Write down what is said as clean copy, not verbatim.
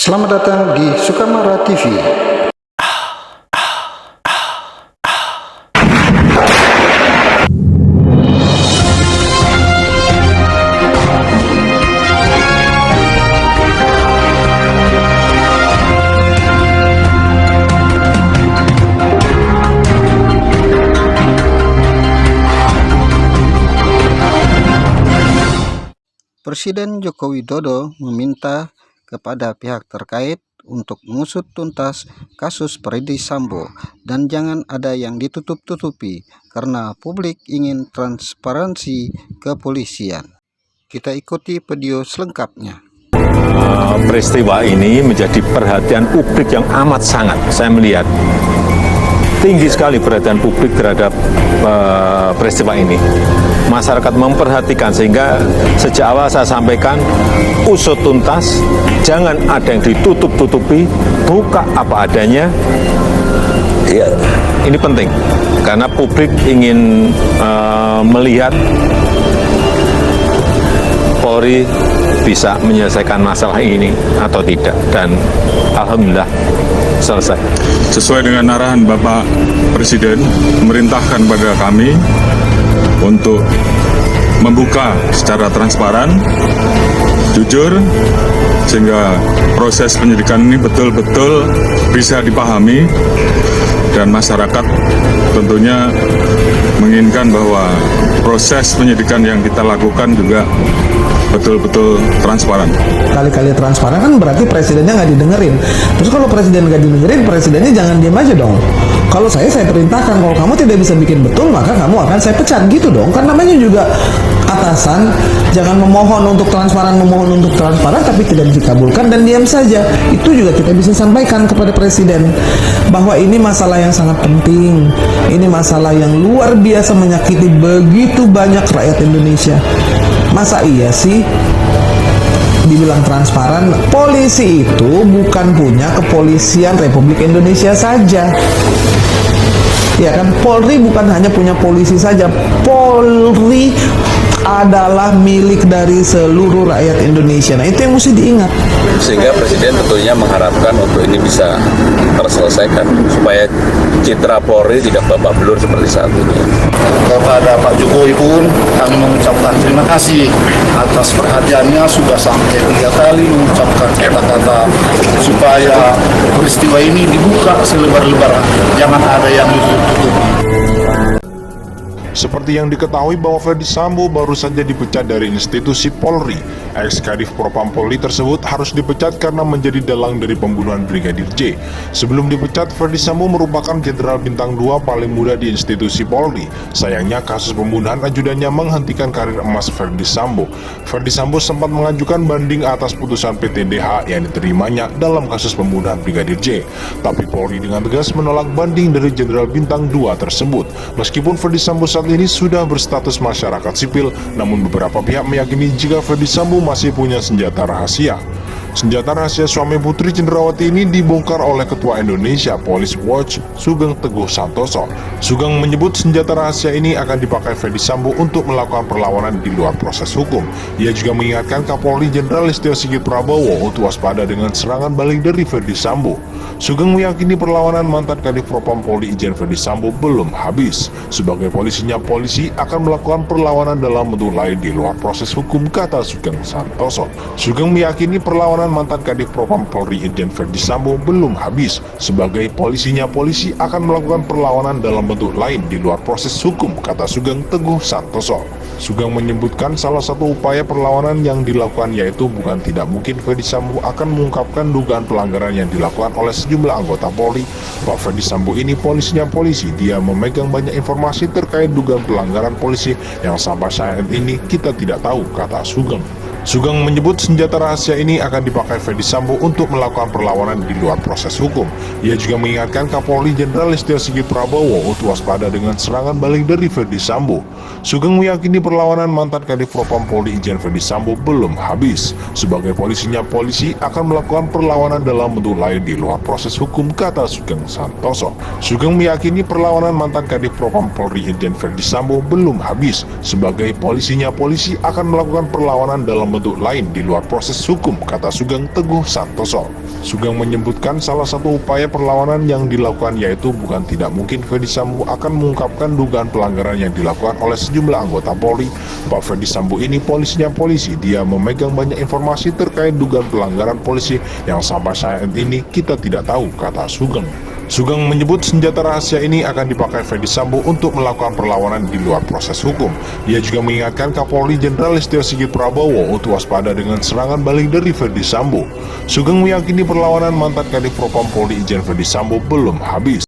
Selamat datang di Sukamara TV. Presiden Joko Widodo meminta kepada pihak terkait untuk mengusut tuntas kasus Ferdy Sambo dan jangan ada yang ditutup-tutupi karena publik ingin transparansi kepolisian. Kita ikuti video selengkapnya. Peristiwa ini menjadi perhatian publik yang amat sangat. Saya melihat tinggi sekali perhatian publik terhadap peristiwa ini. Masyarakat memperhatikan sehingga sejak awal saya sampaikan usut tuntas, jangan ada yang ditutup-tutupi, buka apa adanya. Ya, ini penting karena publik ingin melihat Polri bisa menyelesaikan masalah ini atau tidak, dan alhamdulillah selesai. Sesuai dengan arahan Bapak Presiden memerintahkan pada kami untuk membuka secara transparan, jujur, sehingga proses penyidikan ini betul-betul bisa dipahami dan masyarakat tentunya menginginkan bahwa proses penyidikan yang kita lakukan juga betul-betul transparan. Kali-kali transparan kan berarti presidennya nggak didengerin. Terus kalau presiden nggak didengerin, presidennya jangan diam aja dong. Kalau saya perintahkan, kalau kamu tidak bisa bikin betul, maka kamu akan saya pecat gitu dong. Kan namanya juga atasan, jangan memohon untuk transparan, tapi tidak dikabulkan dan diam saja. Itu juga kita bisa sampaikan kepada presiden bahwa ini masalah yang sangat penting. Ini masalah yang luar biasa menyakiti begitu banyak rakyat Indonesia. Masa iya sih dibilang transparan? Polisi itu bukan punya kepolisian Republik Indonesia saja. Ya kan, Polri bukan hanya punya polisi saja. Polri adalah milik dari seluruh rakyat Indonesia. Nah, itu yang mesti diingat. Sehingga Presiden tentunya mengharapkan untuk ini bisa terselesaikan supaya citra Polri tidak babak belur seperti saat ini. Kepada Pak Jokowi pun kami mengucapkan terima kasih atas perhatiannya, sudah sampai 3 kali mengucapkan kata-kata supaya peristiwa ini dibuka selebar-lebarnya, jangan ada yang ditutup-tutupi. Seperti yang diketahui bahwa Ferdy Sambo baru saja dipecat dari institusi Polri. Ex-Kadif Propam Polri tersebut harus dipecat karena menjadi dalang dari pembunuhan Brigadir J. Sebelum dipecat, Ferdy Sambo merupakan Jenderal Bintang 2 paling muda di institusi Polri. Sayangnya kasus pembunuhan ajudannya menghentikan karir emas Ferdy Sambo. Ferdy Sambo sempat mengajukan banding atas putusan PTDH yang diterimanya dalam kasus pembunuhan Brigadir J. Tapi Polri dengan tegas menolak banding dari Jenderal Bintang 2 tersebut. Meskipun Ferdy Sambo saat ini sudah berstatus masyarakat sipil, namun beberapa pihak meyakini jika Ferdy Sambo masih punya senjata rahasia. Senjata rahasia suami Putri Cendrawati ini dibongkar oleh Ketua Indonesia Police Watch, Sugeng Teguh Santoso. Sugeng menyebut senjata rahasia ini akan dipakai Ferdy Sambo untuk melakukan perlawanan di luar proses hukum. Ia juga mengingatkan Kapolri Jenderal Listio Sigit Prabowo untuk waspada dengan serangan balik dari Ferdy Sambo. Sugeng meyakini perlawanan mantan Kadif Propam Polri Irjen Ferdy Sambo belum habis. Sebagai polisinya, polisi akan melakukan perlawanan dalam bentuk lain di luar proses hukum, kata Sugeng Santoso. Sugeng meyakini perlawanan mantan Kadif Propam Polri Irjen Ferdy Sambo belum habis. Sebagai polisinya, polisi akan melakukan perlawanan dalam bentuk lain di luar proses hukum, kata Sugeng Teguh Santoso. Sugeng menyebutkan salah satu upaya perlawanan yang dilakukan yaitu bukan tidak mungkin Ferdy Sambo akan mengungkapkan dugaan pelanggaran yang dilakukan oleh sejumlah anggota Polri. Pak Ferdy Sambo ini polisinya polisi, dia memegang banyak informasi terkait dugaan pelanggaran polisi yang sampai saat ini kita tidak tahu, kata Sugeng. Sugeng menyebut senjata rahasia ini akan dipakai Ferdy Sambo untuk melakukan perlawanan di luar proses hukum. Ia juga mengingatkan Kapolri Jenderal Listio Sigit Prabowo untuk waspada dengan serangan balik dari Ferdy Sambo. Sugeng meyakini perlawanan mantan Kadif Propam Polri Irjen Ferdy Sambo belum habis. Sebagai polisinya, polisi akan melakukan perlawanan dalam bentuk lain di luar proses hukum, kata Sugeng Santoso. Sugeng meyakini perlawanan mantan Kadif Propam Polri Irjen Ferdy Sambo belum habis. Sebagai polisinya, polisi akan melakukan perlawanan dalam bentuk lain di luar proses hukum, kata Sugeng Teguh Santoso. Sugeng menyebutkan salah satu upaya perlawanan yang dilakukan yaitu bukan tidak mungkin Ferdy Sambo akan mengungkapkan dugaan pelanggaran yang dilakukan oleh sejumlah anggota Polri. Pak Ferdy Sambo ini polisinya polisi, dia memegang banyak informasi terkait dugaan pelanggaran polisi yang sampai saat ini kita tidak tahu, kata Sugeng. Sugeng menyebut senjata rahasia ini akan dipakai Ferdy Sambo untuk melakukan perlawanan di luar proses hukum. Ia juga mengingatkan Kapolri Jenderal Listio Sigit Prabowo untuk waspada dengan serangan balik dari Ferdy Sambo. Sugeng meyakini perlawanan mantan Kadif Propam Polri Irjen Ferdy Sambo belum habis.